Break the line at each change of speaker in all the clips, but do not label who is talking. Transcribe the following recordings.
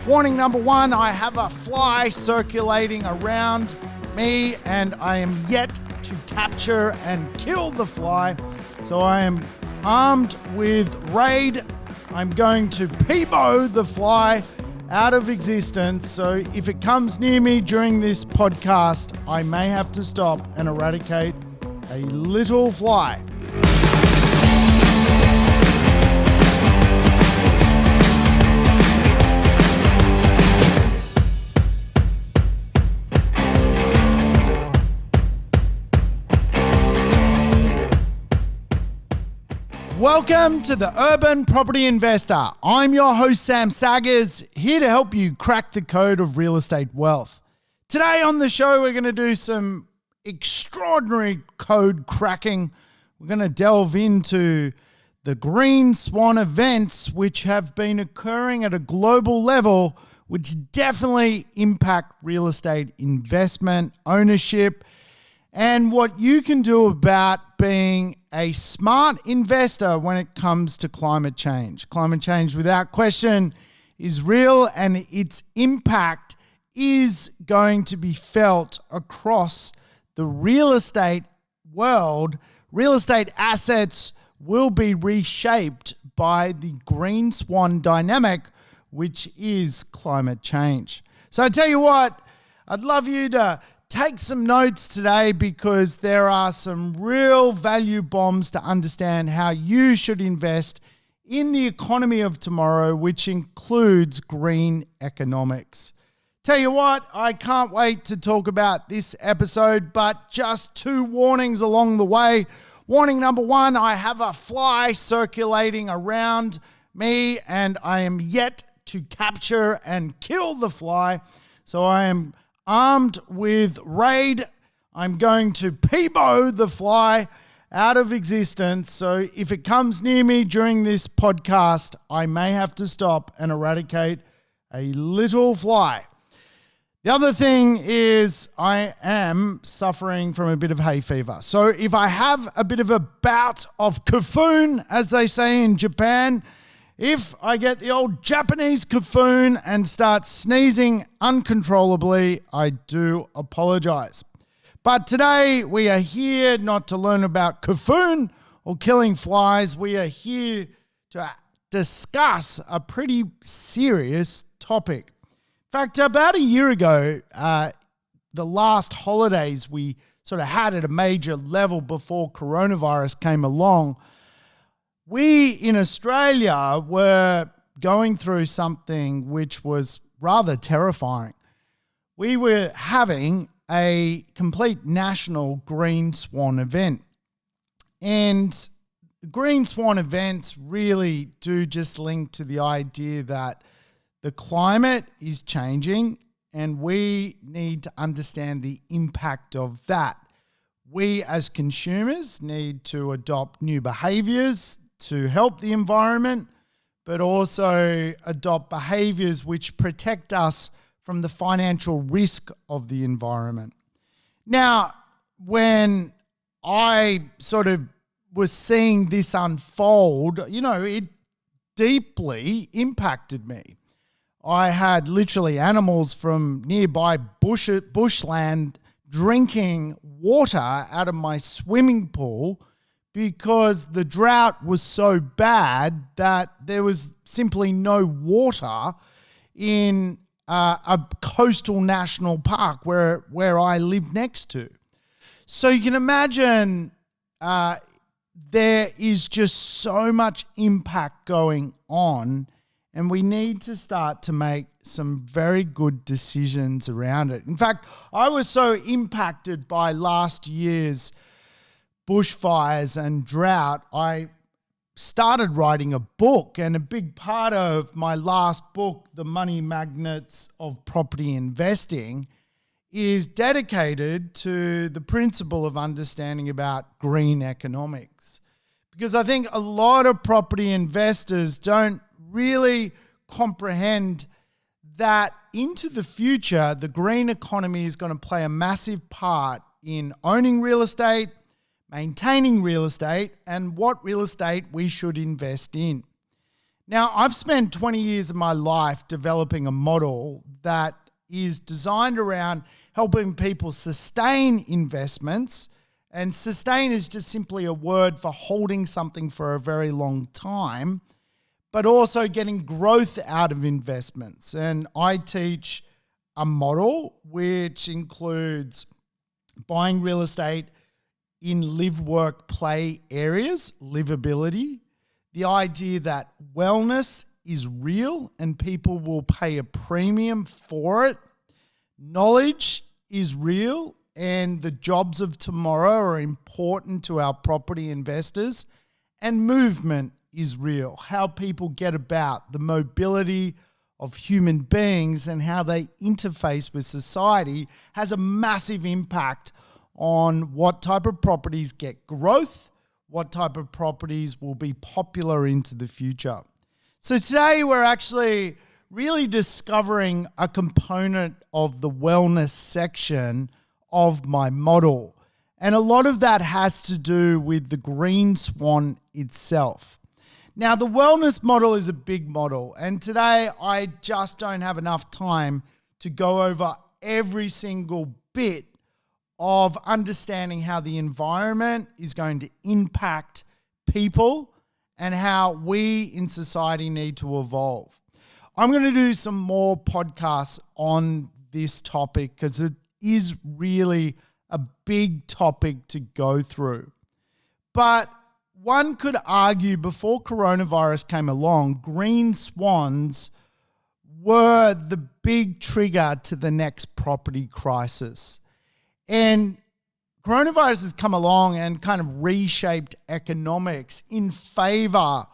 Warning number one, I have a fly circulating around me and I am yet to capture and kill the fly. So I am armed with raid. I'm going to Peebo the fly out of existence. So if it comes near me during this podcast, I may have to stop and eradicate a little fly. Welcome to the Urban Property Investor. I'm your host, Sam Saggers, here to help you crack the code of real estate wealth. Today on the show, we're going to do some extraordinary code cracking. We're going to delve into the green swan events, which have been occurring at a global level, which definitely impact real estate investment, ownership, and what you can do about being a smart investor when it comes to climate change. Climate change, without question, is real, and its impact is going to be felt across the real estate world. Real estate assets will be reshaped by the green swan dynamic, which is climate change. So I tell you what, I'd love you to take some notes today because there are some real value bombs to understand how you should invest in the economy of tomorrow, which includes green economics. Tell you what, I can't wait to talk about this episode, but just two warnings along the way. Warning number one, I have a fly circulating around me and I am yet to capture and kill the fly. So I am armed with raid. I'm going to Peebo the fly out of existence. So if it comes near me during this podcast, I may have to stop and eradicate a little fly. The other thing is I am suffering from a bit of hay fever. So if I have a bit of a bout of kafun, as they say in Japan, if I get the old Japanese kafun and start sneezing uncontrollably, I do apologize. But today we are here not to learn about kafun or killing flies. We are here to discuss a pretty serious topic. In fact, about a year ago, the last holidays we sort of had at a major level before coronavirus came along, we in Australia were going through something which was rather terrifying. We were having a complete national green swan event. And green swan events really do just link to the idea that the climate is changing and we need to understand the impact of that. We as consumers need to adopt new behaviors to help the environment, but also adopt behaviors which protect us from the financial risk of the environment. Now, when I sort of was seeing this unfold, it deeply impacted me. I had literally animals from nearby bushland drinking water out of my swimming pool because the drought was so bad that there was simply no water in a coastal national park where I live next to. So you can imagine there is just so much impact going on, and we need to start to make some very good decisions around it. In fact, I was so impacted by last year's bushfires and drought, I started writing a book, and a big part of my last book, The Money Magnets of Property Investing, is dedicated to the principle of understanding about green economics. Because I think a lot of property investors don't really comprehend that into the future, the green economy is going to play a massive part in owning real estate, maintaining real estate, and what real estate we should invest in. Now, I've spent 20 years of my life developing a model that is designed around helping people sustain investments. And sustain is just simply a word for holding something for a very long time, but also getting growth out of investments. And I teach a model which includes buying real estate in live, work, play areas, livability, the idea that wellness is real and people will pay a premium for it, knowledge is real, and the jobs of tomorrow are important to our property investors, and movement is real, how people get about, the mobility of human beings and how they interface with society has a massive impact on what type of properties get growth, what type of properties will be popular into the future. So today we're actually really discovering a component of the wellness section of my model. And a lot of that has to do with the green swan itself. Now, the wellness model is a big model, and today I just don't have enough time to go over every single bit of understanding how the environment is going to impact people and how we in society need to evolve. I'm going to do some more podcasts on this topic because it is really a big topic to go through. But one could argue before coronavirus came along, green swans were the big trigger to the next property crisis. And coronavirus has come along and kind of reshaped economics in favor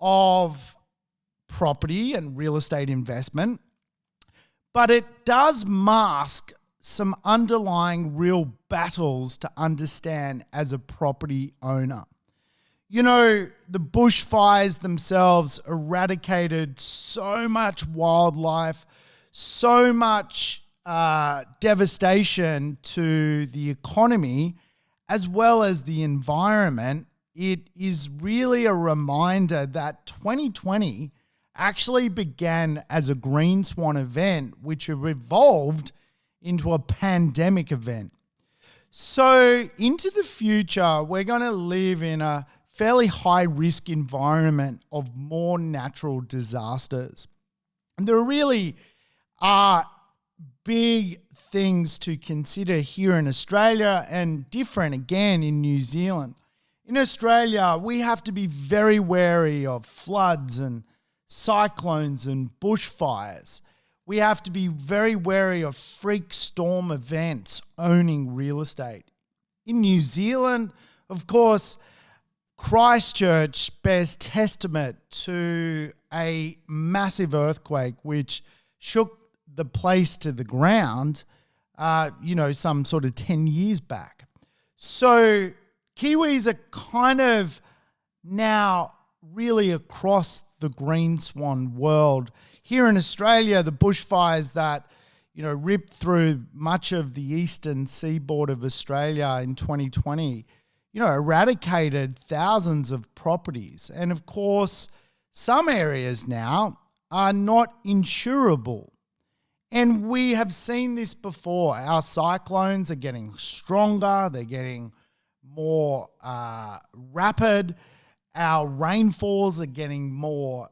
of property and real estate investment. But it does mask some underlying real battles to understand as a property owner. You know, the bushfires themselves eradicated so much wildlife, so much devastation to the economy as well as the environment. It is really a reminder that 2020 actually began as a green swan event, which evolved into a pandemic event. So into the future, we're going to live in a fairly high risk environment of more natural disasters. And there really are big things to consider here in Australia and different again in New Zealand. In Australia, we have to be very wary of floods and cyclones and bushfires. We have to be very wary of freak storm events owning real estate. In New Zealand, of course, Christchurch bears testament to a massive earthquake which shook the place to the ground, some sort of 10 years back. So Kiwis are kind of now really across the green swan world. Here in Australia, the bushfires that, ripped through much of the eastern seaboard of Australia in 2020, eradicated thousands of properties. And of course, some areas now are not insurable. And we have seen this before. Our cyclones are getting stronger. They're getting more rapid. Our rainfalls are getting more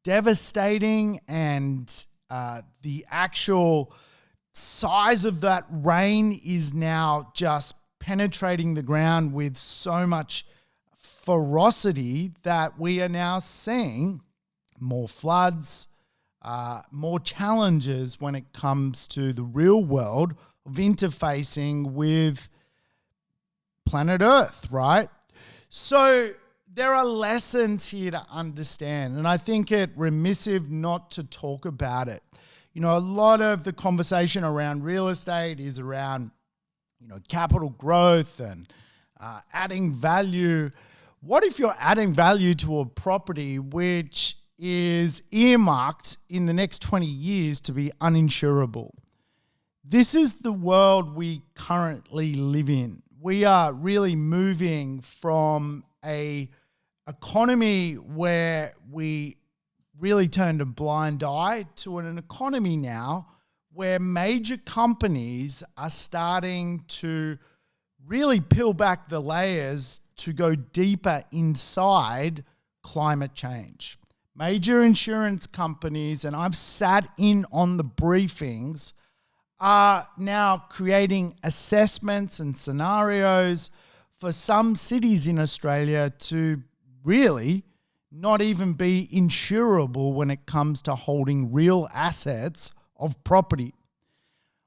devastating. And the actual size of that rain is now just penetrating the ground with so much ferocity that we are now seeing more floods, more challenges when it comes to the real world of interfacing with planet Earth, right? So there are lessons here to understand, and I think it remissive not to talk about it. A lot of the conversation around real estate is around capital growth and adding value. What if you're adding value to a property which is earmarked in the next 20 years to be uninsurable? This is the world we currently live in. We are really moving from a economy where we really turned a blind eye to an economy now where major companies are starting to really peel back the layers to go deeper inside climate change. Major insurance companies, and I've sat in on the briefings, are now creating assessments and scenarios for some cities in Australia to really not even be insurable when it comes to holding real assets of property.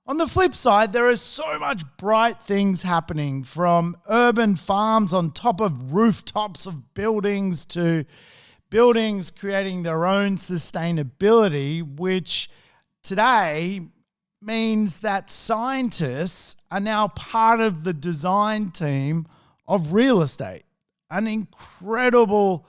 On the flip side, there is so much bright things happening, from urban farms on top of rooftops of buildings to buildings creating their own sustainability, which today means that scientists are now part of the design team of real estate. An incredible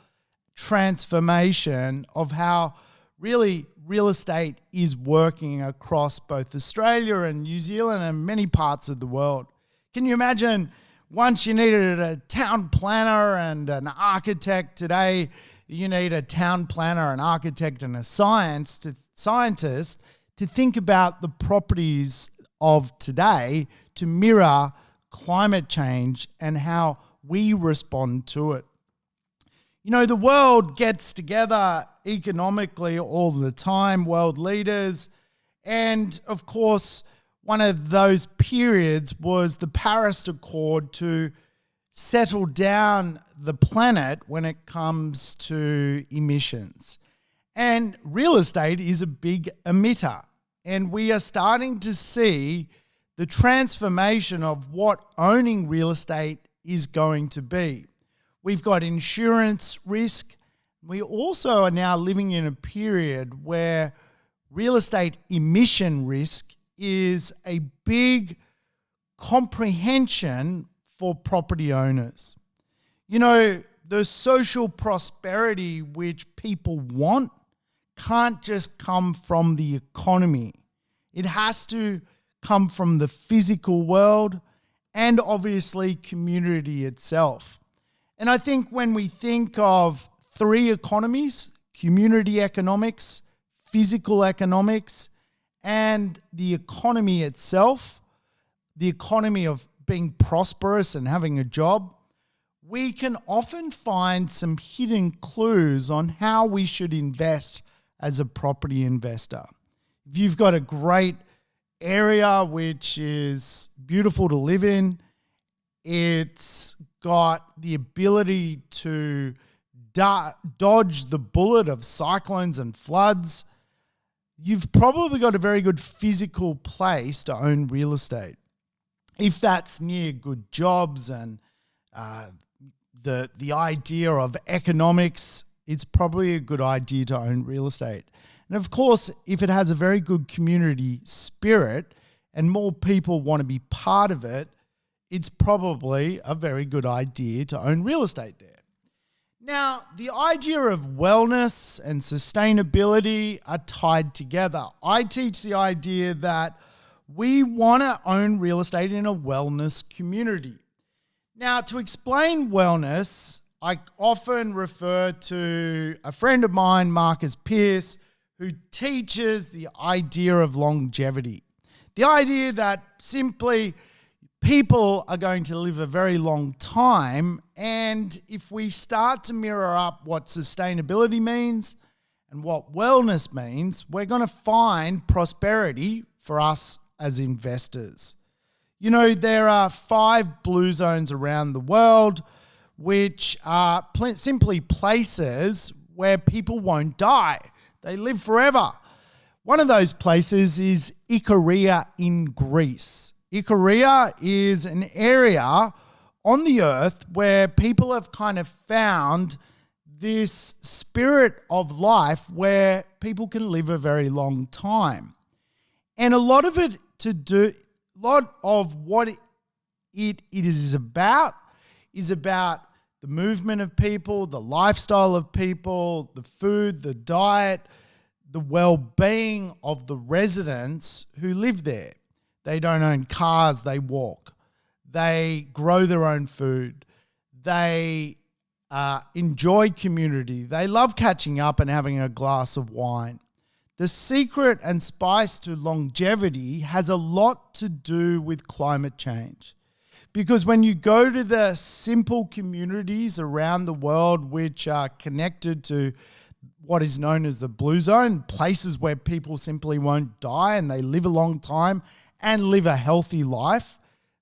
transformation of how really real estate is working across both Australia and New Zealand and many parts of the world. Can you imagine once you needed a town planner and an architect? Today you need a town planner, an architect and a scientist to think about the properties of today to mirror climate change and how we respond to it. You know, the world gets together economically all the time, world leaders, and of course, one of those periods was the Paris Accord to settle down the planet when it comes to emissions. And real estate is a big emitter, and we are starting to see the transformation of what owning real estate is going to be. We've got insurance risk. We also are now living in a period where real estate emission risk is a big comprehension for property owners. You know, the social prosperity which people want can't just come from the economy. It has to come from the physical world and obviously community itself. And I think when we think of three economies, community economics, physical economics, and the economy itself, the economy of being prosperous and having a job, we can often find some hidden clues on how we should invest as a property investor. If you've got a great area which is beautiful to live in, it's got the ability to dodge the bullet of cyclones and floods, you've probably got a very good physical place to own real estate. If that's near good jobs and the idea of economics, it's probably a good idea to own real estate. And of course, if it has a very good community spirit and more people want to be part of it, it's probably a very good idea to own real estate there. Now, the idea of wellness and sustainability are tied together. I teach the idea that we want to own real estate in a wellness community. Now, to explain wellness, I often refer to a friend of mine, Marcus Pearce, who teaches the idea of longevity. The idea that simply people are going to live a very long time, and if we start to mirror up what sustainability means and what wellness means, we're going to find prosperity for us as investors. You know, there are 5 blue zones around the world, which are simply places where people won't die. They live forever. One of those places is Ikaria in Greece. Ikaria is an area on the earth where people have kind of found this spirit of life where people can live a very long time. And a lot of what it is about the movement of people, the lifestyle of people, the food, the diet, the well-being of the residents who live there. They don't own cars, they walk. They grow their own food. They enjoy community. They love catching up and having a glass of wine. The secret and spice to longevity has a lot to do with climate change. Because when you go to the simple communities around the world which are connected to what is known as the blue zone, places where people simply won't die and they live a long time and live a healthy life,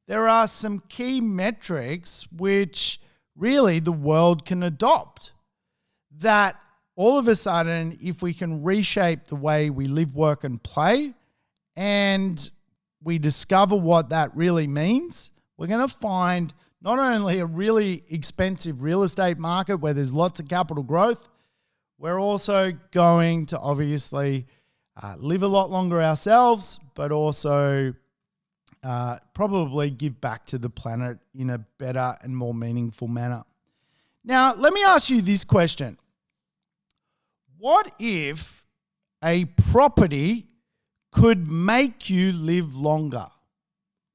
there are some key metrics which really the world can adopt. That all of a sudden, if we can reshape the way we live, work, and play, and we discover what that really means, we're going to find not only a really expensive real estate market where there's lots of capital growth, we're also going to obviously live a lot longer ourselves, but also probably give back to the planet in a better and more meaningful manner. Now, let me ask you this question. What if a property could make you live longer?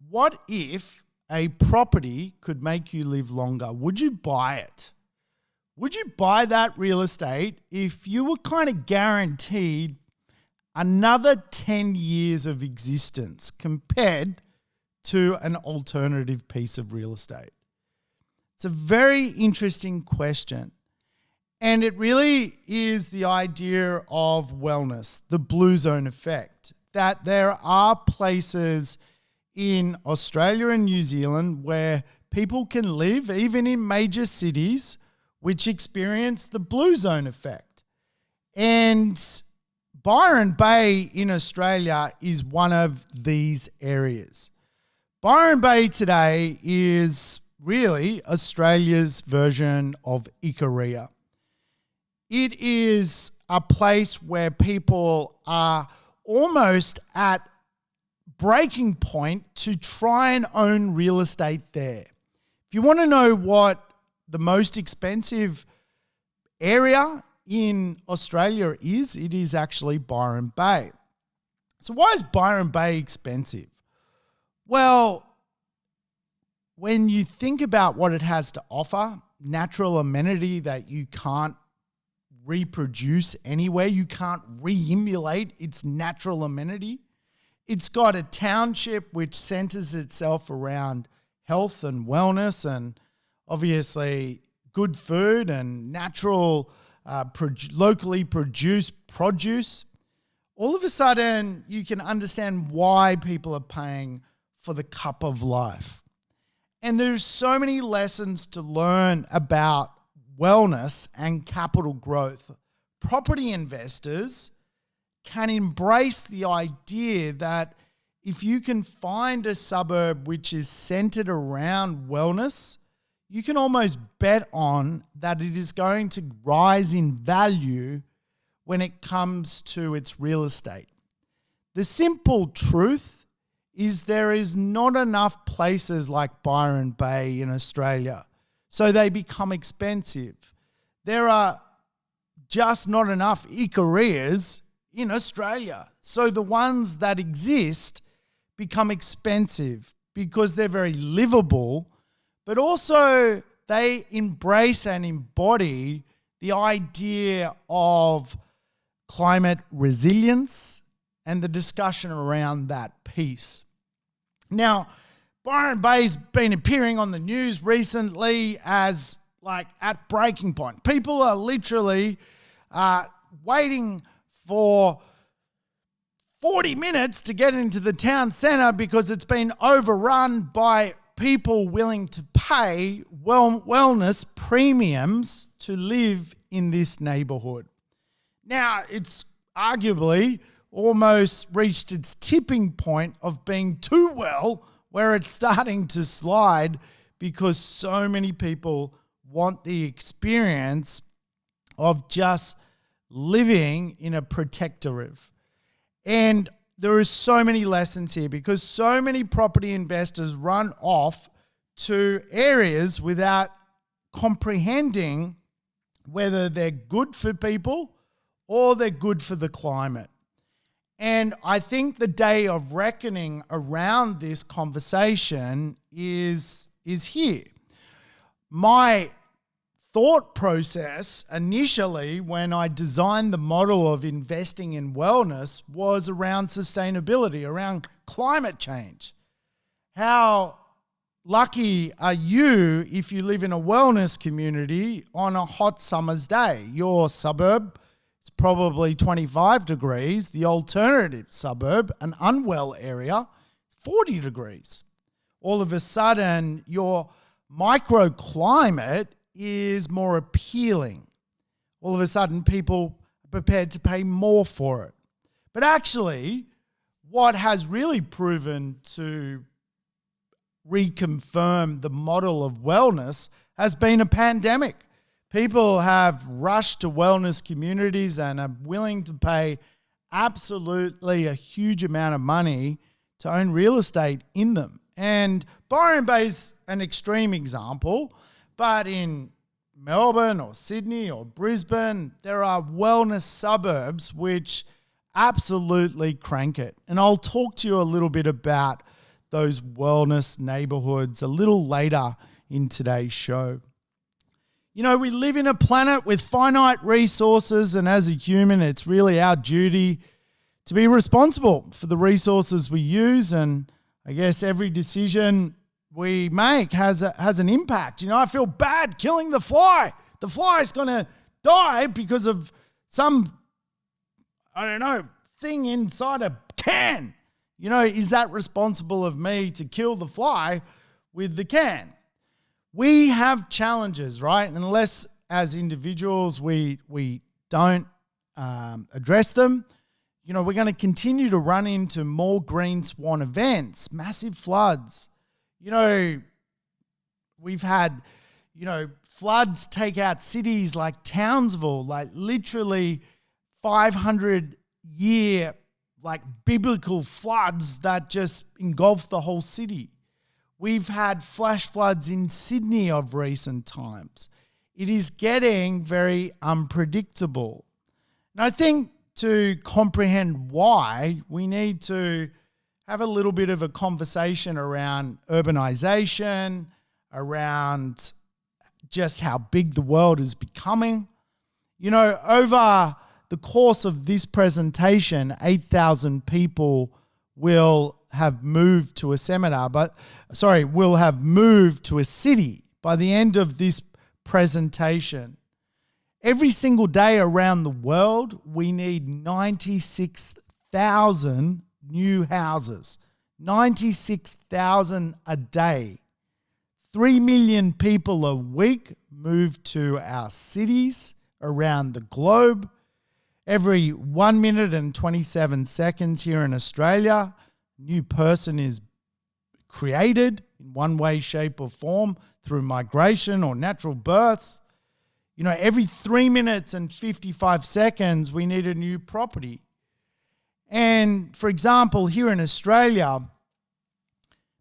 What if a property could make you live longer? Would you buy it? Would you buy that real estate if you were kind of guaranteed another 10 years of existence compared to an alternative piece of real estate? It's a very interesting question. And it really is the idea of wellness, the blue zone effect, that there are places in Australia and New Zealand where people can live, even in major cities, which experience the blue zone effect. And Byron Bay in Australia is one of these areas. Byron Bay today is really Australia's version of Ikaria. It is a place where people are almost at breaking point to try and own real estate there. If you want to know what the most expensive area in Australia is, it is actually Byron Bay. So why is Byron Bay expensive? Well, when you think about what it has to offer, natural amenity that you can't reproduce anywhere, you can't re-emulate its natural amenity. It's got a township which centers itself around health and wellness and obviously good food and natural, locally produced produce. All of a sudden, you can understand why people are paying for the cup of life. And there's so many lessons to learn about wellness and capital growth. Property investors can embrace the idea that if you can find a suburb which is centered around wellness, you can almost bet on that it is going to rise in value when it comes to its real estate. The simple truth is there is not enough places like Byron Bay in Australia, so they become expensive. There are just not enough Ikarias in Australia, so the ones that exist become expensive because they're very livable, but also they embrace and embody the idea of climate resilience and the discussion around that piece. Now, Byron Bay's been appearing on the news recently as like at breaking point. People are literally waiting for 40 minutes to get into the town centre because it's been overrun by people willing to pay wellness premiums to live in this neighbourhood. Now, it's arguably almost reached its tipping point of being too well, where it's starting to slide because so many people want the experience of just living in a protectorate. And there is so many lessons here because so many property investors run off to areas without comprehending whether they're good for people or they're good for the climate. And I think the day of reckoning around this conversation is here. My thought process initially when I designed the model of investing in wellness was around sustainability, around climate change. How lucky are you if you live in a wellness community on a hot summer's day? Your suburb is probably 25 degrees. The alternative suburb, an unwell area, 40 degrees. All of a sudden, your microclimate is more appealing. All of a sudden, people are prepared to pay more for it. But actually, what has really proven to reconfirm the model of wellness has been a pandemic. People have rushed to wellness communities and are willing to pay absolutely a huge amount of money to own real estate in them. And Byron Bay's an extreme example, but in Melbourne or Sydney or Brisbane, there are wellness suburbs which absolutely crank it. And I'll talk to you a little bit about those wellness neighborhoods a little later in today's show. You know, we live in a planet with finite resources, and as a human, it's really our duty to be responsible for the resources we use, and I guess every decision we make has an impact. You know, I feel bad killing the fly. The fly is going to die because of some, I don't know, thing inside a can. You know, is that responsible of me to kill the fly with the can? We have challenges, right? Unless as individuals we don't address them, you know, we're going to continue to run into more green swan events, massive floods. You know, we've had, you know, floods take out cities like Townsville, like literally 500-year, like biblical floods that just engulfed the whole city. We've had flash floods in Sydney of recent times. It is getting very unpredictable. And I think to comprehend why, we need to have a little bit of a conversation around urbanization, around just how big the world is becoming. You know, over the course of this presentation, 8,000 people will have moved to a will have moved to a city by the end of this presentation. Every single day around the world, we need 96,000 new houses. 96,000 a day. 3 million people a week move to our cities around the globe. Every 1 minute and 27 seconds here in Australia, a new person is created in one way, shape, or form through migration or natural births. You know, every 3 minutes and 55 seconds, we need a new property. And for example, here in Australia,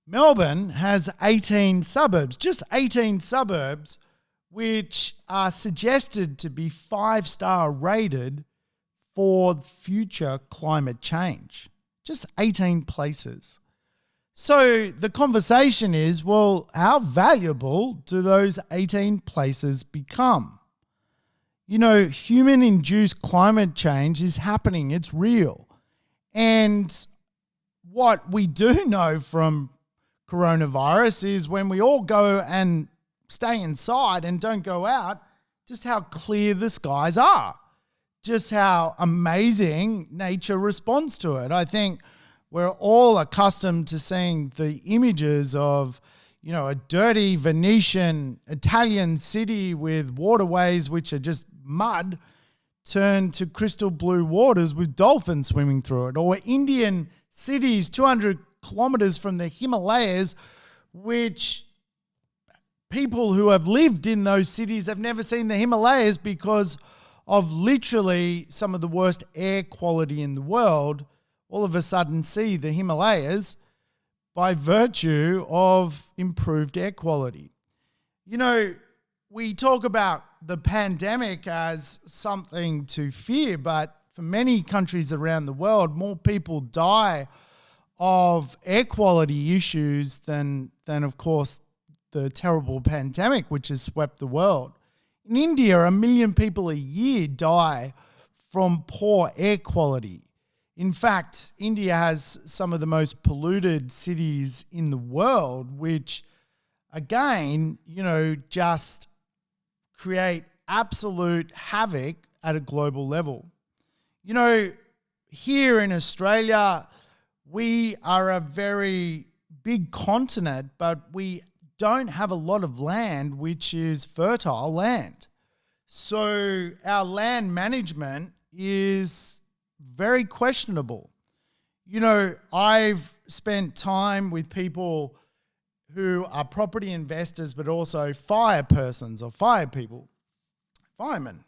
Melbourne has 18 suburbs, just 18 suburbs, which are suggested to be 5-star rated for future climate change. Just 18 places. So the conversation is, well, how valuable do those 18 places become? You know, human-induced climate change is happening. It's real. And what we do know from coronavirus is when we all go and stay inside and don't go out, just how clear the skies are. Just how amazing nature responds to it. I think we're all accustomed to seeing the images of, you know, a dirty Venetian Italian city with waterways which are just mud turned to crystal blue waters with dolphins swimming through it, or Indian cities 200 kilometers from the Himalayas, which people who have lived in those cities have never seen the Himalayas because of literally some of the worst air quality in the world, all of a sudden see the Himalayas by virtue of improved air quality. You know, we talk about the pandemic as something to fear, but for many countries around the world, more people die of air quality issues than of course, the terrible pandemic which has swept the world. In India, 1 million people a year die from poor air quality. In fact, India has some of the most polluted cities in the world, which again, just create absolute havoc at a global level. Here in Australia, we are a very big continent, but we don't have a lot of land which is fertile land. So our land management is very questionable. I've spent time with people who are property investors, but also fire persons or fire people, firemen.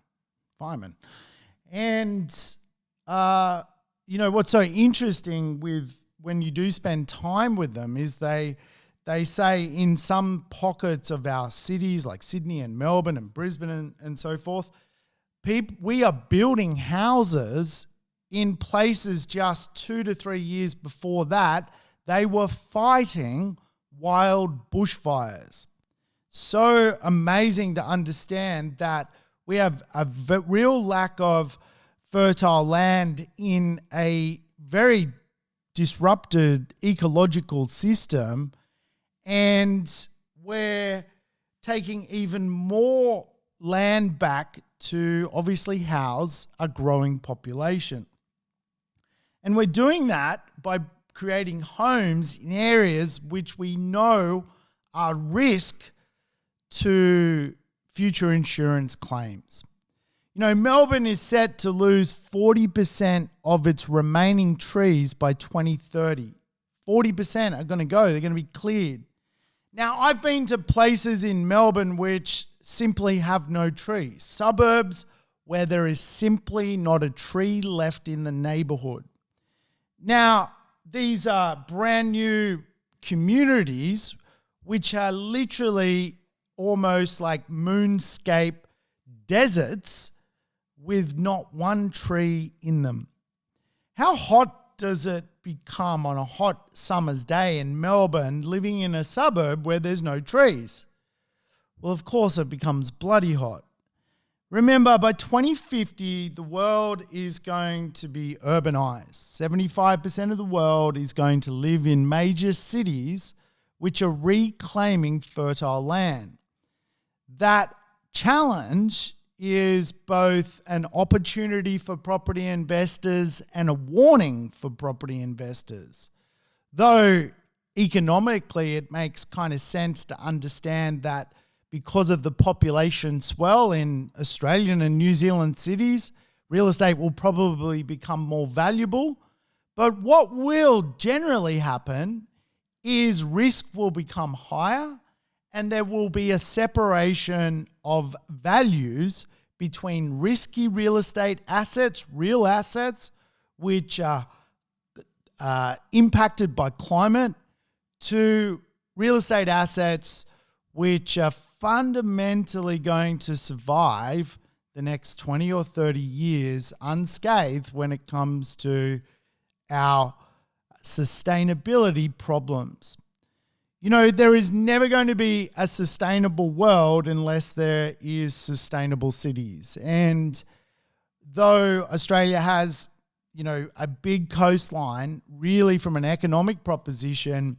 And, what's so interesting with when you do spend time with them is they say in some pockets of our cities like Sydney and Melbourne and Brisbane and so forth, we are building houses in places just 2 to 3 years before that, they were fighting wild bushfires. So amazing to understand that we have a real lack of fertile land in a very disrupted ecological system, and we're taking even more land back to obviously house a growing population. And we're doing that by creating homes in areas which we know are risk to future insurance claims. Melbourne is set to lose 40% of its remaining trees by 2030. 40% are going to go. They're going to be cleared. Now, I've been to places in Melbourne which simply have no trees. Suburbs where there is simply not a tree left in the neighborhood. Now, these are brand new communities which are literally almost like moonscape deserts with not one tree in them. How hot does it become on a hot summer's day in Melbourne living in a suburb where there's no trees? Well, of course it becomes bloody hot. Remember, by 2050, the world is going to be urbanized. 75% of the world is going to live in major cities which are reclaiming fertile land. That challenge is both an opportunity for property investors and a warning for property investors. Though economically it makes kind of sense to understand that because of the population swell in Australian and New Zealand cities, real estate will probably become more valuable. But what will generally happen is risk will become higher, and there will be a separation of values between risky real estate assets, real assets, which are impacted by climate, to real estate assets which are fundamentally going to survive the next 20 or 30 years unscathed when it comes to our sustainability problems. There is never going to be a sustainable world unless there is sustainable cities. And though Australia has, a big coastline, really from an economic proposition,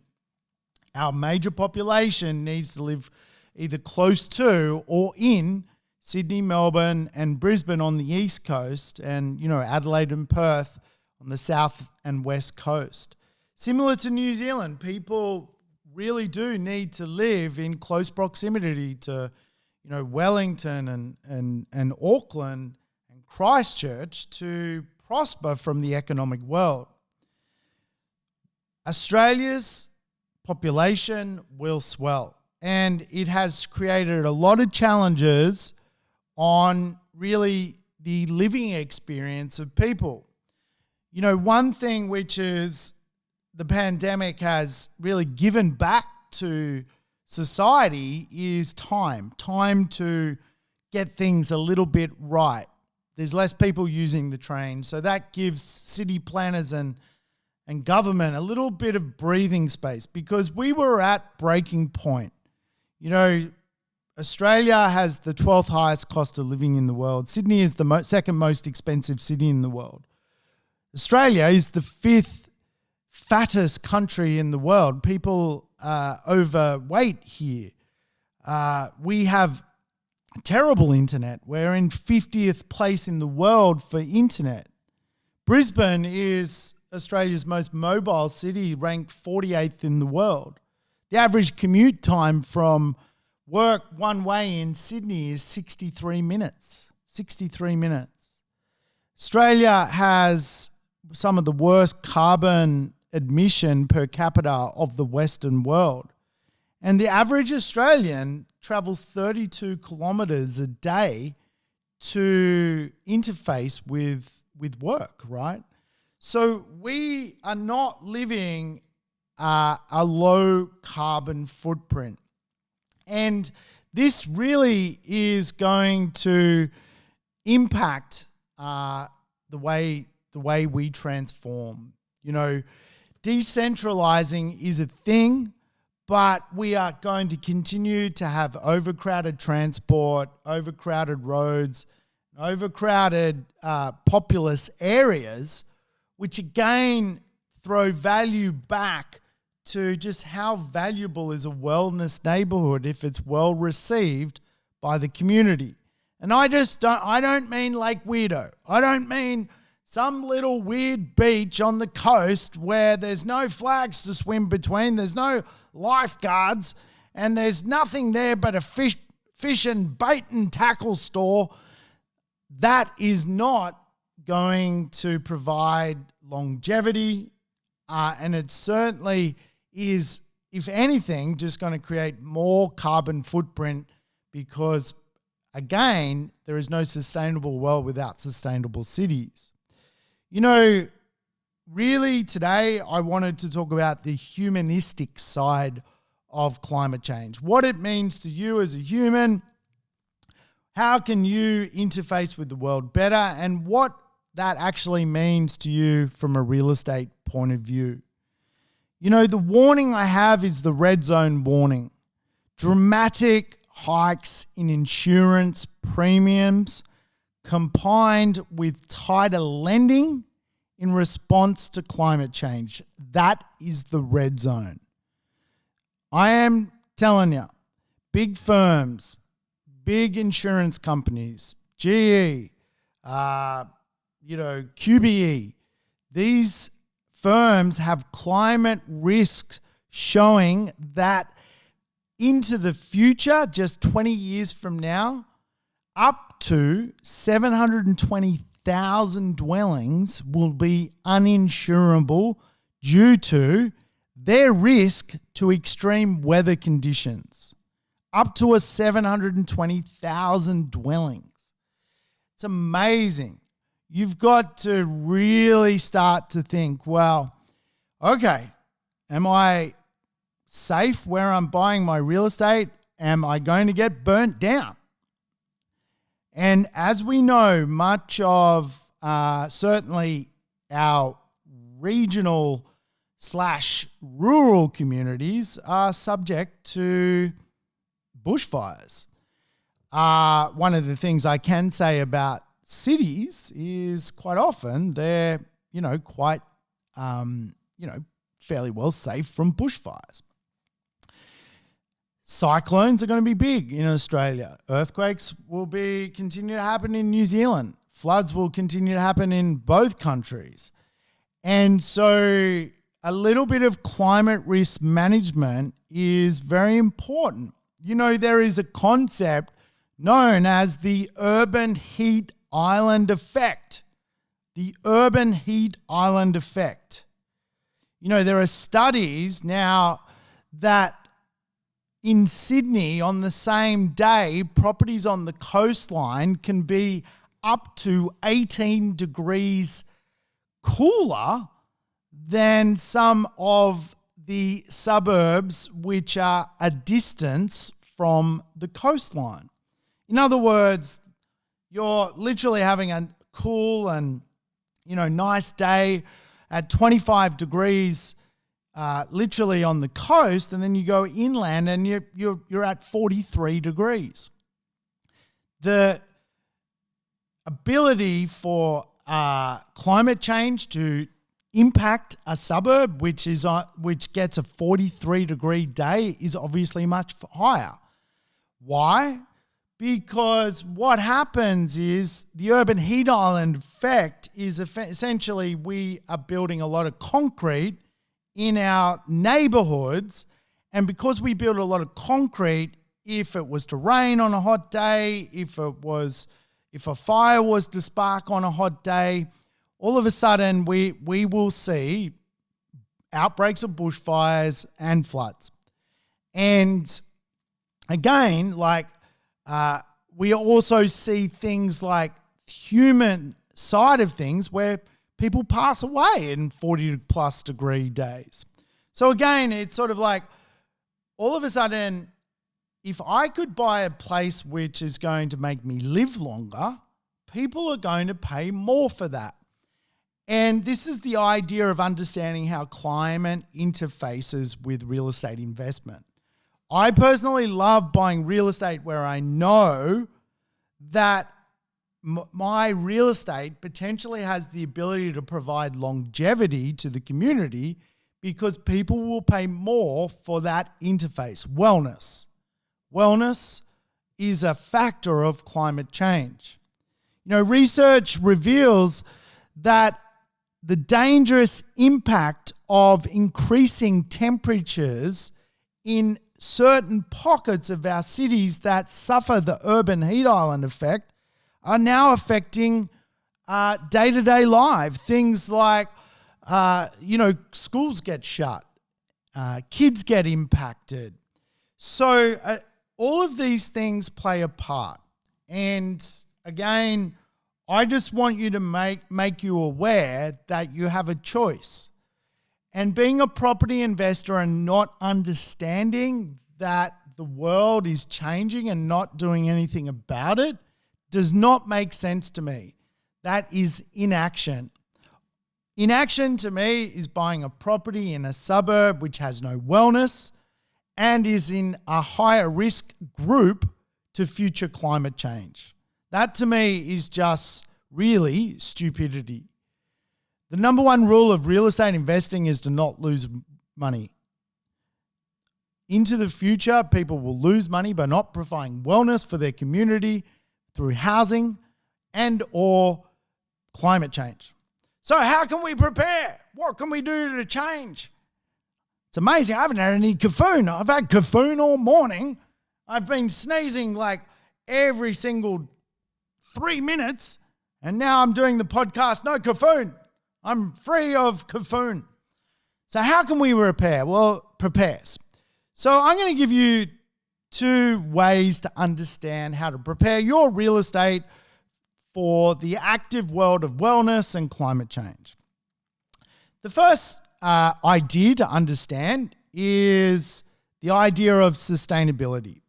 our major population needs to live either close to or in Sydney, Melbourne and Brisbane on the east coast, and, Adelaide and Perth on the south and west coast. Similar to New Zealand, people really do need to live in close proximity to, Wellington and Auckland and Christchurch to prosper from the economic world. Australia's population will swell, and it has created a lot of challenges on really the living experience of people. One thing which is the pandemic has really given back to society is time to get things a little bit right. There's less people using the train, so that gives city planners and government a little bit of breathing space, because we were at breaking point. Australia has the 12th highest cost of living in the world. Sydney is the second most expensive city in the world. Australia is the 5th fattest country in the world. People are overweight here. We have terrible internet. We're in 50th place in the world for internet. Brisbane is Australia's most mobile city, ranked 48th in the world. The average commute time from work one way in Sydney is 63 minutes. 63 minutes. Australia has some of the worst carbon emission per capita of the Western world. And the average Australian travels 32 kilometers a day to interface with work, right? So we are not living a low carbon footprint. And this really is going to impact the way we transform. You know, decentralizing is a thing, but we are going to continue to have overcrowded transport, overcrowded roads, overcrowded populous areas, which again throw value back to just how valuable is a wellness neighborhood if it's well received by the community. And I don't mean like Weirdo. I don't mean some little weird beach on the coast where there's no flags to swim between, there's no lifeguards, and there's nothing there but a fish and bait and tackle store. That is not going to provide longevity, and it certainly is, if anything, just going to create more carbon footprint because, again, there is no sustainable world without sustainable cities. You know, really today I wanted to talk about the humanistic side of climate change, what it means to you as a human, how can you interface with the world better, and what that actually means to you from a real estate point of view. You know, the warning I have is the red zone warning. Dramatic hikes in insurance premiums combined with tighter lending in response to climate change. That is the red zone. I am telling you, big firms, big insurance companies, GE, QBE, these firms have climate risks showing that into the future, just 20 years from now, up to 720,000 dwellings will be uninsurable due to their risk to extreme weather conditions. Up to 720,000 dwellings. It's amazing. You've got to really start to think, well, okay, am I safe where I'm buying my real estate? Am I going to get burnt down? And as we know, much of certainly our regional / rural communities are subject to bushfires. One of the things I can say about cities is quite often they're, quite, fairly well safe from bushfires. Cyclones are going to be big in Australia. Earthquakes will continue to happen in New Zealand. Floods will continue to happen in both countries. And so a little bit of climate risk management is very important. There is a concept known as the urban heat island effect. The urban heat island effect. There are studies now that in Sydney on the same day, properties on the coastline can be up to 18 degrees cooler than some of the suburbs which are a distance from the coastline. In other words, you're literally having a cool and, nice day at 25 degrees literally on the coast, and then you go inland and you're at 43 degrees. The ability for climate change to impact a suburb which gets a 43-degree day is obviously much higher. Why? Because what happens is the urban heat island effect is essentially we are building a lot of concrete in our neighborhoods, and because we build a lot of concrete, if it was to rain on a hot day, if a fire was to spark on a hot day, all of a sudden we will see outbreaks of bushfires and floods. And again, we also see things like human side of things where people pass away in 40+ degree days. So again, it's sort of like all of a sudden, if I could buy a place which is going to make me live longer, people are going to pay more for that. And this is the idea of understanding how climate interfaces with real estate investment. I personally love buying real estate where I know that my real estate potentially has the ability to provide longevity to the community because people will pay more for that interface. Wellness is a factor of climate change. Research reveals that the dangerous impact of increasing temperatures in certain pockets of our cities that suffer the urban heat island effect are now affecting day-to-day life. Things like, schools get shut, kids get impacted. So all of these things play a part. And again, I just want you to make you aware that you have a choice. And being a property investor and not understanding that the world is changing and not doing anything about it does not make sense to me. That is inaction. Inaction to me is buying a property in a suburb which has no wellness and is in a higher risk group to future climate change. That to me is just really stupidity. The number one rule of real estate investing is to not lose money. Into the future, people will lose money by not providing wellness for their community through housing and or climate change. So how can we prepare? What can we do to change? It's amazing. I haven't had any caffeine. I've had caffeine all morning. I've been sneezing like every single 3 minutes, and now I'm doing the podcast, no caffeine. I'm free of caffeine. So how can we prepare? Well, prepares. So I'm going to give you 2 ways to understand how to prepare your real estate for the active world of wellness and climate change. The first idea to understand is the idea of sustainability.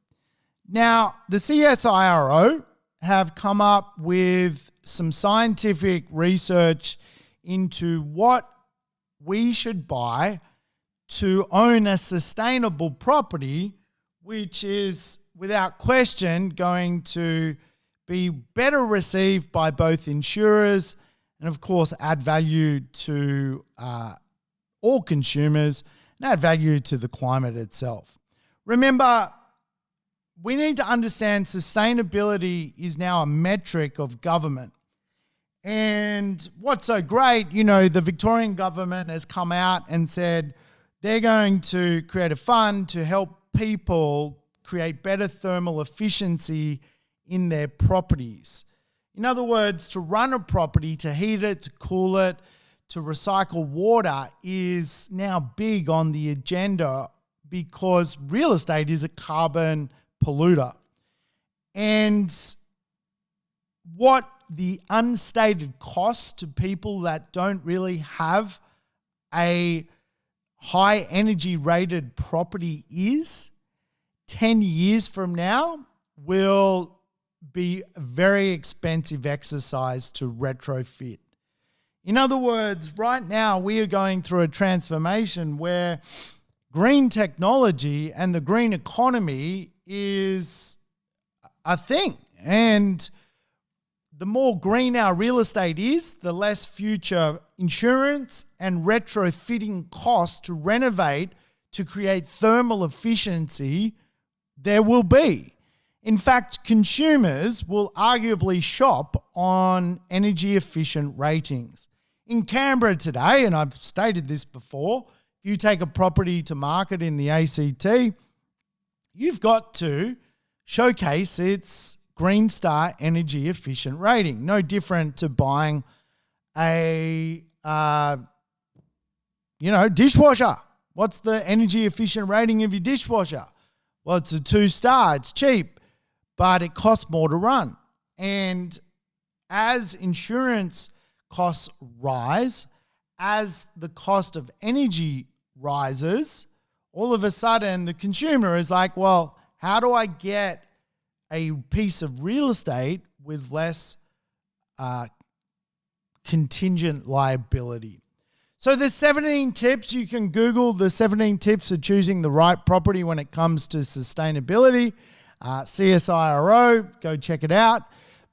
Now, the CSIRO have come up with some scientific research into what we should buy to own a sustainable property, which is without question going to be better received by both insurers and, of course, add value to all consumers and add value to the climate itself. Remember, we need to understand sustainability is now a metric of government. And what's so great, the Victorian government has come out and said they're going to create a fund to help people create better thermal efficiency in their properties. In other words, to run a property, to heat it, to cool it, to recycle water is now big on the agenda because real estate is a carbon polluter. And what the unstated cost to people that don't really have a high energy rated property is 10 years from now will be a very expensive exercise to retrofit. In other words, right now we are going through a transformation where green technology and the green economy is a thing. And the more green our real estate is, the less future insurance and retrofitting costs to renovate to create thermal efficiency there will be. In fact, consumers will arguably shop on energy efficient ratings. In Canberra today, and I've stated this before, if you take a property to market in the ACT, you've got to showcase its Green Star energy efficient rating. No different to buying a dishwasher. What's the energy efficient rating of your dishwasher? Well, it's a 2-star. It's cheap, but it costs more to run. And as insurance costs rise, as the cost of energy rises, all of a sudden the consumer is like, well, how do I get a piece of real estate with less contingent liability? So there's 17 tips. You can Google the 17 tips for choosing the right property when it comes to sustainability. CSIRO, go check it out.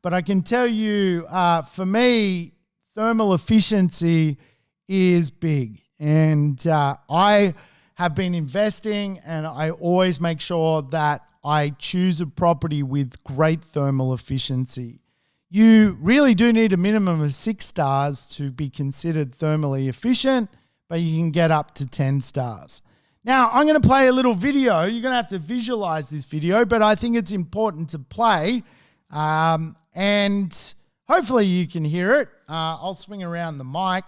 But I can tell you, for me, thermal efficiency is big. And I have been investing, and I always make sure that I choose a property with great thermal efficiency. You really do need a minimum of 6 stars to be considered thermally efficient, but you can get up to 10 stars. Now, I'm going to play a little video. You're going to have to visualize this video, but I think it's important to play, and hopefully you can hear it. I'll swing around the mic,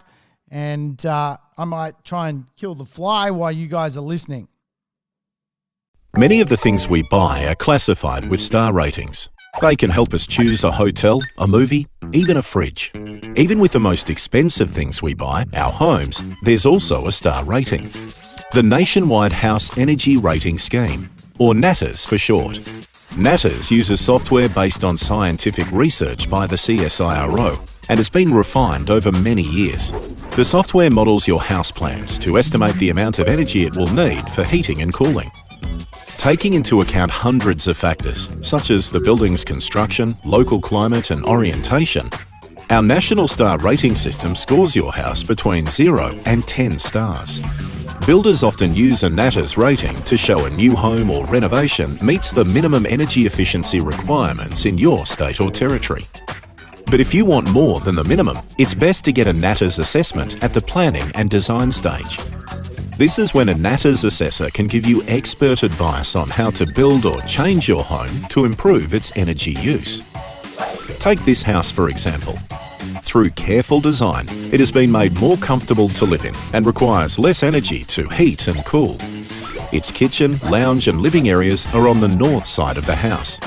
and I might try and kill the fly while you guys are listening.
Many of the things we buy are classified with star ratings. They can help us choose a hotel, a movie, even a fridge. Even with the most expensive things we buy, our homes, there's also a star rating. The Nationwide House Energy Rating Scheme, or NATAS for short. NATAS uses software based on scientific research by the CSIRO and has been refined over many years. The software models your house plans to estimate the amount of energy it will need for heating and cooling. Taking into account hundreds of factors, such as the building's construction, local climate and orientation, our National Star Rating System scores your house between 0 and 10 stars. Builders often use a NATAS rating to show a new home or renovation meets the minimum energy efficiency requirements in your state or territory. But if you want more than the minimum, it's best to get a NATAS assessment at the planning and design stage. This is when a NATAS assessor can give you expert advice on how to build or change your home to improve its energy use. Take this house for example. Through careful design, it has been made more comfortable to live in and requires less energy to heat and cool. Its kitchen, lounge and living areas are on the north side of the house.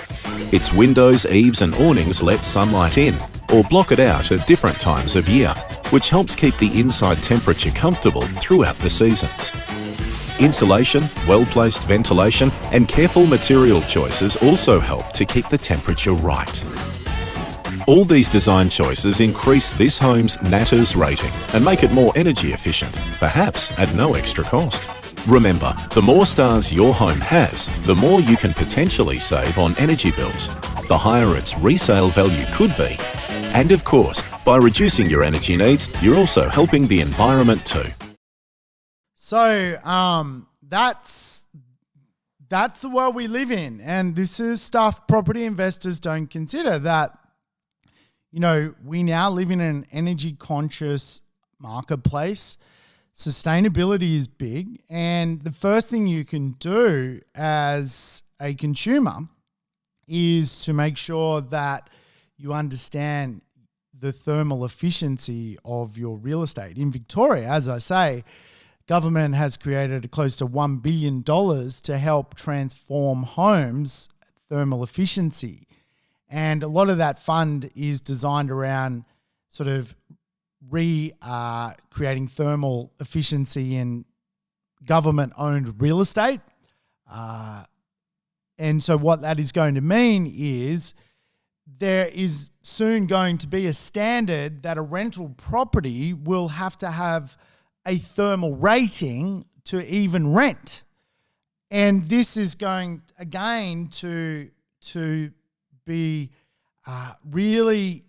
Its windows, eaves and awnings let sunlight in or block it out at different times of year, which helps keep the inside temperature comfortable throughout the seasons. Insulation, well-placed ventilation and careful material choices also help to keep the temperature right. All these design choices increase this home's NATAS rating and make it more energy efficient, perhaps at no extra cost. Remember, the more stars your home has, the more you can potentially save on energy bills, the higher its resale value could be. And of course, by reducing your energy needs, you're also helping the environment too.
So that's the world we live in. And this is stuff property investors don't consider, that, you know, we now live in an energy conscious marketplace. Sustainability is big. And the first thing you can do as a consumer is to make sure that you understand the thermal efficiency of your real estate. In Victoria, as I say, government has created close to $1 billion to help transform homes' thermal efficiency. And a lot of that fund is designed around sort of creating thermal efficiency in government-owned real estate. And so what that is going to mean is there is soon going to be a standard that a rental property will have to have a thermal rating to even rent. And this is going, again, to be really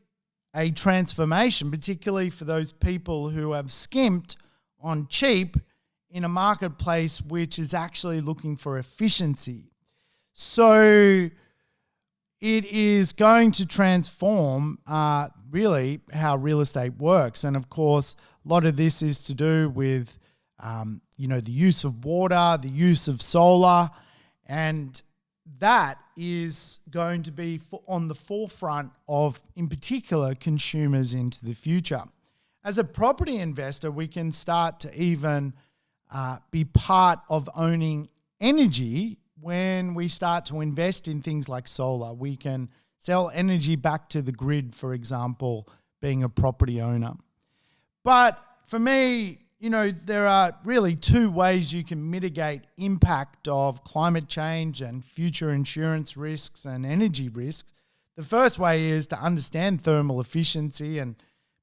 a transformation, particularly for those people who have skimped on cheap in a marketplace which is actually looking for efficiency. So it is going to transform really how real estate works. And of course, a lot of this is to do with the use of water, the use of solar, and that is going to be on the forefront of, in particular, consumers into the future. As a property investor, we can start to even be part of owning energy when we start to invest in things like solar. We can sell energy back to the grid, for example, being a property owner. But for me, there are really two ways you can mitigate impact of climate change and future insurance risks and energy risks. The first way is to understand thermal efficiency and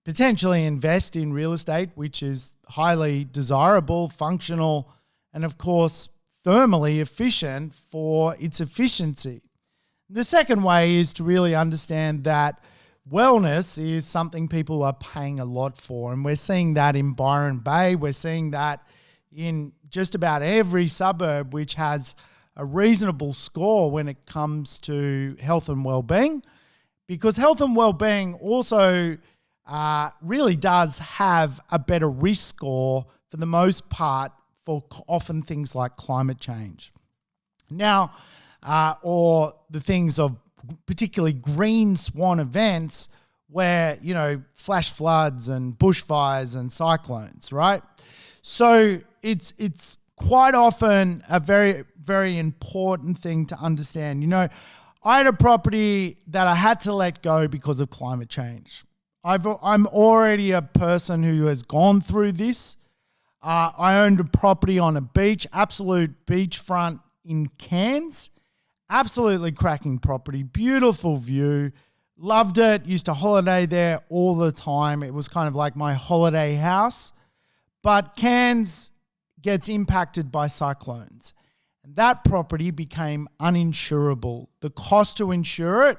potentially invest in real estate, which is highly desirable, functional, and of course, thermally efficient for its efficiency. The second way is to really understand that wellness is something people are paying a lot for, and we're seeing that in Byron Bay. We're seeing that in just about every suburb which has a reasonable score when it comes to health and well-being, because health and well-being also really does have a better risk score for the most part for often things like climate change. Now, or the things of particularly green swan events where, flash floods and bushfires and cyclones, right? So it's quite often a very, very important thing to understand. I had a property that I had to let go because of climate change. I'm already a person who has gone through this. I owned a property on a beach, absolute beachfront in Cairns. Absolutely cracking property, beautiful view, loved it, used to holiday there all the time. It was kind of like my holiday house. But Cairns gets impacted by cyclones. And that property became uninsurable. The cost to insure it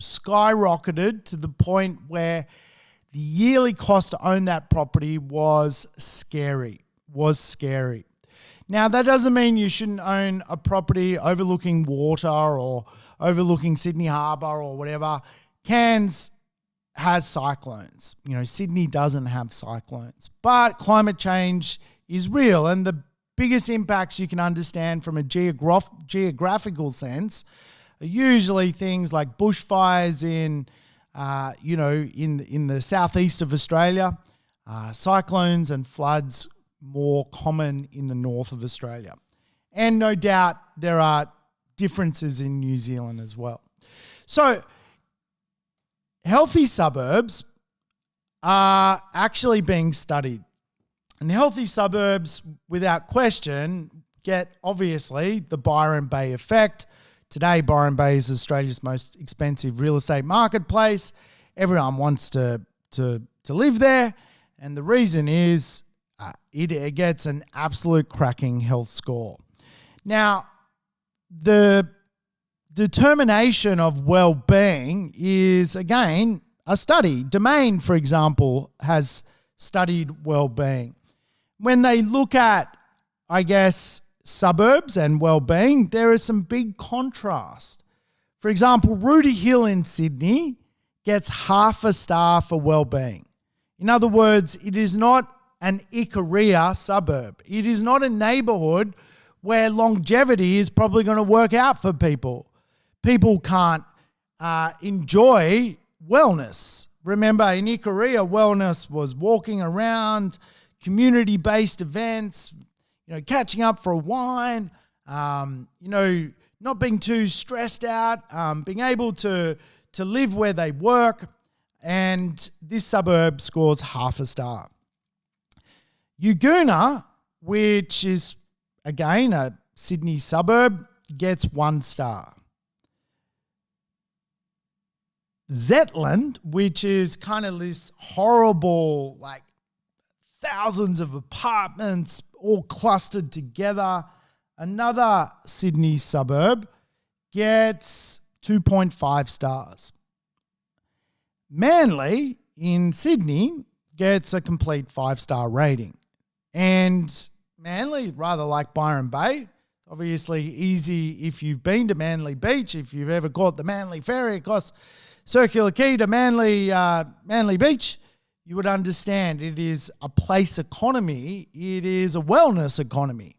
skyrocketed to the point where the yearly cost to own that property was scary. Now, that doesn't mean you shouldn't own a property overlooking water or overlooking Sydney Harbour or whatever. Cairns has cyclones. Sydney doesn't have cyclones. But climate change is real, and the biggest impacts you can understand from a geographical sense are usually things like bushfires in the southeast of Australia, cyclones and floods more common in the north of Australia. And no doubt there are differences in New Zealand as well. So healthy suburbs are actually being studied. And healthy suburbs, without question, get obviously the Byron Bay effect. Today, Byron Bay is Australia's most expensive real estate marketplace. Everyone wants to live there. And the reason is it gets an absolute cracking health score. Now, the determination of well-being is, again, a study. Domain, for example, has studied well-being. When they look at, suburbs and well-being, there is some big contrast. For example, Rooty Hill in Sydney gets half a star for well-being. In other words, it is not an Ikaria suburb. It is not a neighbourhood where longevity is probably going to work out for people. People can't enjoy wellness. Remember, in Ikaria, wellness was walking around, community-based events, catching up for a wine, not being too stressed out, being able to live where they work. And this suburb scores half a star. Yaguna, which is, again, a Sydney suburb, gets 1 star. Zetland, which is kind of this horrible, like thousands of apartments all clustered together. Another Sydney suburb gets 2.5 stars. Manly in Sydney gets a complete 5-star rating. And Manly, rather like Byron Bay, obviously easy if you've been to Manly Beach, if you've ever caught the Manly Ferry across Circular Quay to Manly Beach, you would understand it is a place economy. It is a wellness economy.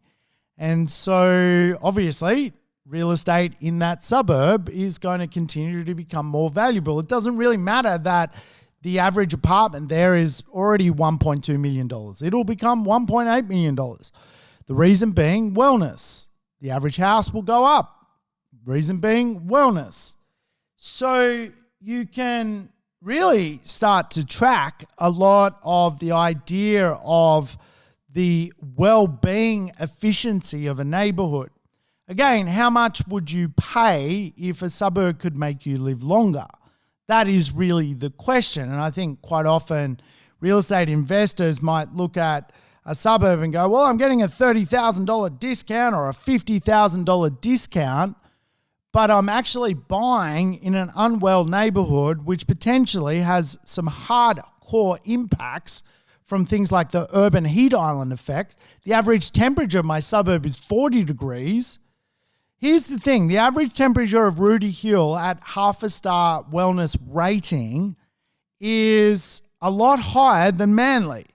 And so obviously real estate in that suburb is going to continue to become more valuable. It doesn't really matter that the average apartment there is already $1.2 million. It'll become $1.8 million. The reason being wellness. The average house will go up. Reason being wellness. So you can really start to track a lot of the idea of the well-being efficiency of a neighborhood. Again, how much would you pay if a suburb could make you live longer? That is really the question. And I think quite often real estate investors might look at a suburb and go, well, I'm getting a $30,000 discount or a $50,000 discount, but I'm actually buying in an unwell neighborhood, which potentially has some hardcore impacts from things like the urban heat island effect. The average temperature of my suburb is 40 degrees. Here's the thing. The average temperature of Rooty Hill at half a star wellness rating is a lot higher than Manly.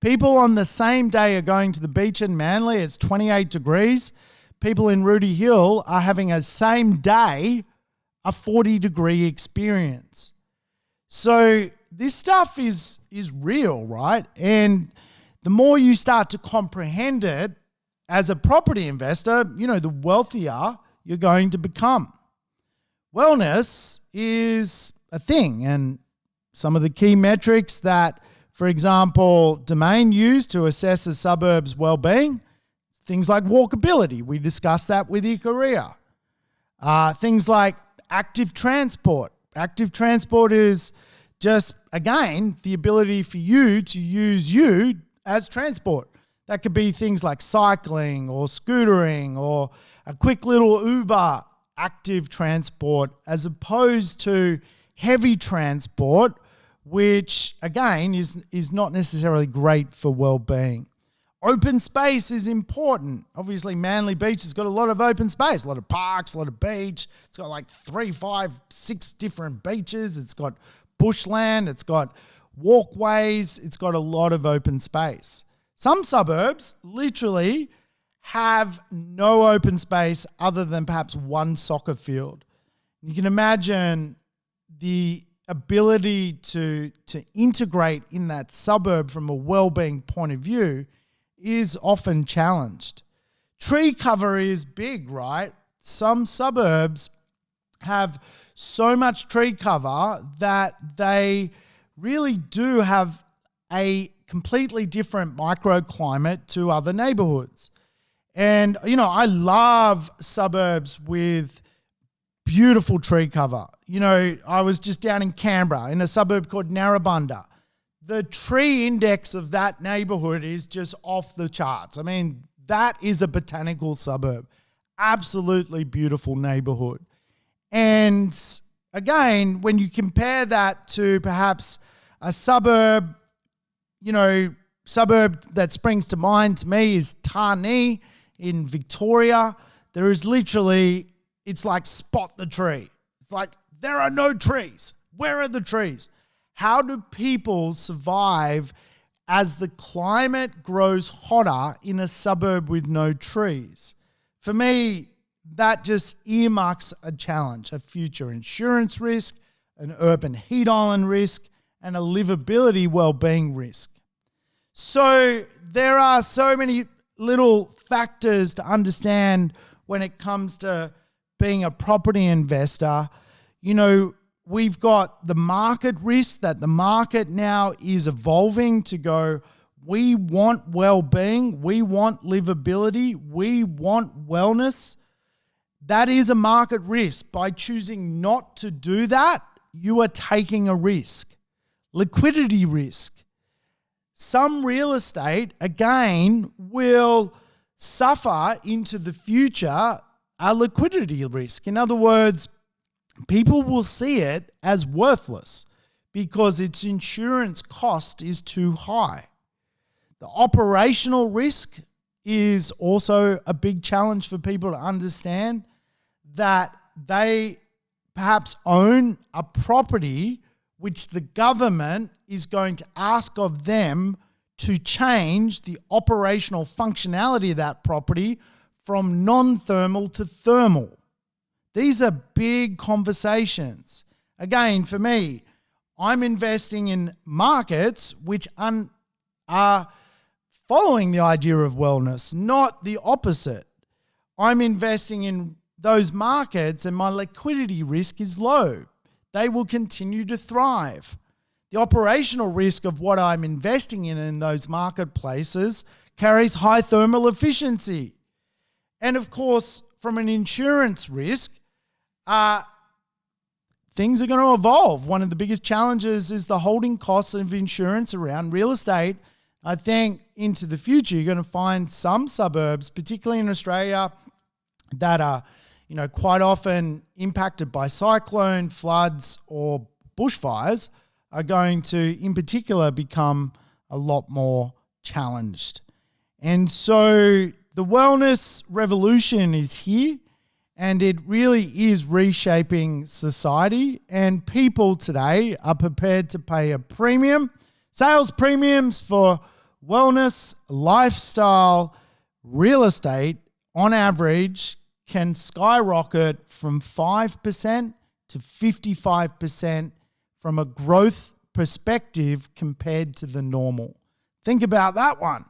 People on the same day are going to the beach in Manly. It's 28 degrees. People in Rooty Hill are having a same day, a 40-degree experience. So this stuff is real, right? And the more you start to comprehend it as a property investor, the wealthier you're going to become. Wellness is a thing, and some of the key metrics that, for example, Domain used to assess a suburb's well-being, things like walkability. We discussed that with Ikaria. Things like active transport. Active transport is just, again, the ability for you to use you as transport. That could be things like cycling or scootering or a quick little Uber. Active transport as opposed to heavy transport, which, again, is not necessarily great for well-being. Open space is important. Obviously, Manly Beach has got a lot of open space, a lot of parks, a lot of beach. It's got like 3, 5, 6 different beaches. It's got bushland. It's got walkways. It's got a lot of open space. Some suburbs literally have no open space other than perhaps one soccer field. You can imagine the ability to integrate in that suburb from a well-being point of view is often challenged. Tree cover is big, right? Some suburbs have so much tree cover that they really do have a completely different microclimate to other neighborhoods. And, I love suburbs with beautiful tree cover. I was just down in Canberra in a suburb called Narrabundah. The tree index of that neighborhood is just off the charts. I mean, that is a botanical suburb. Absolutely beautiful neighborhood. And again, when you compare that to perhaps a suburb, suburb that springs to mind to me is Tarnee in Victoria. There is literally, it's like spot the tree. It's like, there are no trees. Where are the trees? How do people survive as the climate grows hotter in a suburb with no trees? For me, that just earmarks a challenge, a future insurance risk, an urban heat island risk, and a livability well-being risk. So there are so many little factors to understand when it comes to being a property investor. We've got the market risk that the market now is evolving to go, we want well-being, we want livability, we want wellness. That is a market risk. By choosing not to do that, you are taking a risk, liquidity risk. Some real estate, again, will suffer into the future a liquidity risk. In other words, people will see it as worthless because its insurance cost is too high. The operational risk is also a big challenge for people to understand, that they perhaps own a property which the government is going to ask of them to change the operational functionality of that property from non-thermal to thermal. These are big conversations. Again, for me, I'm investing in markets which are following the idea of wellness, not the opposite. I'm investing in those markets and my liquidity risk is low. They will continue to thrive. The operational risk of what I'm investing in those marketplaces carries high thermal efficiency. And of course, from an insurance risk, things are going to evolve. One of the biggest challenges is the holding costs of insurance around real estate. I think into the future, you're going to find some suburbs, particularly in Australia, that are, quite often impacted by cyclone, floods, or bushfires, are going to, in particular, become a lot more challenged. And so the wellness revolution is here, and it really is reshaping society, and people today are prepared to pay a premium. Sales premiums for wellness, lifestyle, real estate, on average, can skyrocket from 5% to 55% from a growth perspective compared to the normal. Think about that one.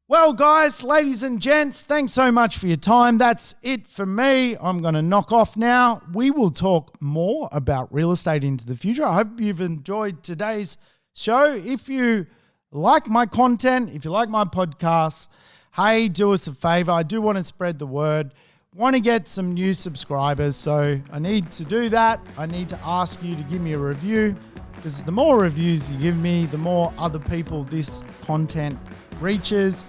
Well, guys, ladies and gents, thanks so much for your time. That's it for me. I'm going to knock off now. We will talk more about real estate into the future. I hope you've enjoyed today's show. If you like my content, if you like my podcasts, hey, do us a favor. I do want to spread the word. Want to get some new subscribers, so I need to do that. I need to ask you to give me a review, because the more reviews you give me, the more other people this content reaches.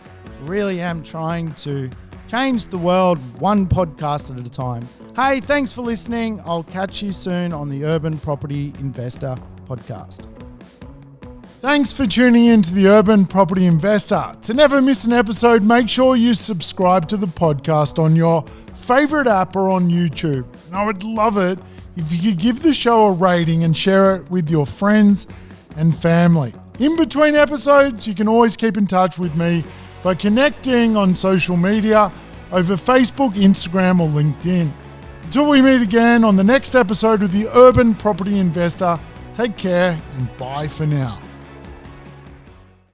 Really am trying to change the world one podcast at a time. Hey, thanks for listening. I'll catch you soon on the Urban Property Investor podcast. Thanks for tuning in to the Urban Property Investor. To never miss an episode, make sure you subscribe to the podcast on your favorite app or on YouTube. And I would love it if you could give the show a rating and share it with your friends and family. In between episodes, you can always keep in touch with me by connecting on social media over Facebook, Instagram, or LinkedIn. Until we meet again on the next episode of the Urban Property Investor, take care and bye for now.